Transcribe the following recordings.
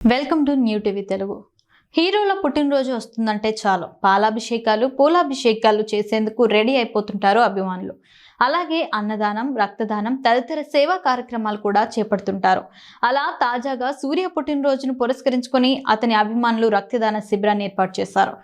Welcome to new TV Telugu. హీరోల పుట్టినరోజు వస్తుందంటే చాలు పాలాభిషేకాలు పూలాభిషేకాలు చేసేందుకు రెడీ అయిపోతుంటారు అభిమానులు. అలాగే అన్నదానం, రక్తదానం తదితర సేవా కార్యక్రమాలు కూడా చేపడుతుంటారు. అలా తాజాగా సూర్య పుట్టినరోజును పురస్కరించుకొని అతని అభిమానులు రక్తదాన శిబిరాన్ని ఏర్పాటు చేశారు.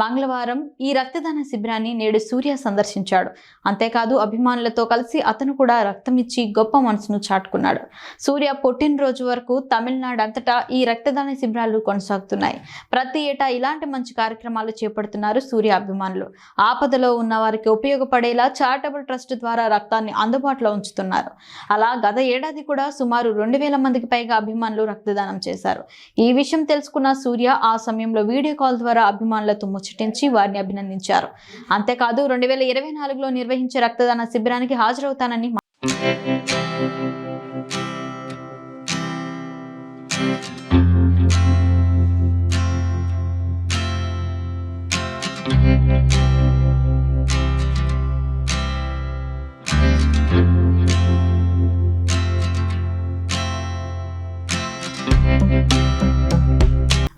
మంగళవారం ఈ రక్తదాన శిబిరాన్ని నేడు సూర్య సందర్శించాడు. అంతేకాదు అభిమానులతో కలిసి అతను కూడా రక్తం ఇచ్చి గొప్ప మనసును చాటుకున్నాడు. సూర్య పుట్టినరోజు వరకు తమిళనాడు అంతటా ఈ రక్తదాన శిబిరాలు కొనసాగుతున్నాయి. ప్రతి ఏటా ఇలాంటి మంచి కార్యక్రమాలు చేపడుతున్నారు సూర్య అభిమానులు. ఆపదలో ఉన్న వారికి ఉపయోగపడేలా చారిటబుల్ ట్రస్ట్ ద్వారా రక్తాన్ని అందుబాటులో ఉంచుతున్నారు. అలా గత ఏడాది కూడా సుమారు 2000 మందికి పైగా అభిమానులు రక్తదానం చేశారు. ఈ విషయం తెలుసుకున్న సూర్య ఆ సమయంలో వీడియో కాల్ ద్వారా అభిమానులతో ముచ్చటించి వారిని అభినందించారు. అంతేకాదు 2024లో నిర్వహించే రక్తదాన శిబిరానికి హాజరవుతానని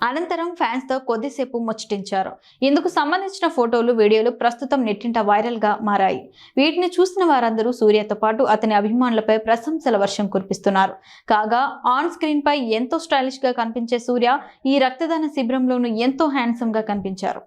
అనంతరం ఫ్యాన్స్ తో కొద్దిసేపు ముచ్చటించారు. ఇందుకు సంబంధించిన ఫోటోలు, వీడియోలు ప్రస్తుతం నెట్టింట వైరల్ గా మారాయి. వీటిని చూసిన వారందరూ సూర్యతో పాటు అతని అభిమానులపై ప్రశంసల వర్షం కురిపిస్తున్నారు. కాగా ఆన్ స్క్రీన్ పై ఎంతో స్టైలిష్ గా కనిపించే సూర్య ఈ రక్తదాన శిబిరంలోనూ ఎంతో హ్యాండ్సమ్ గా కనిపించారు.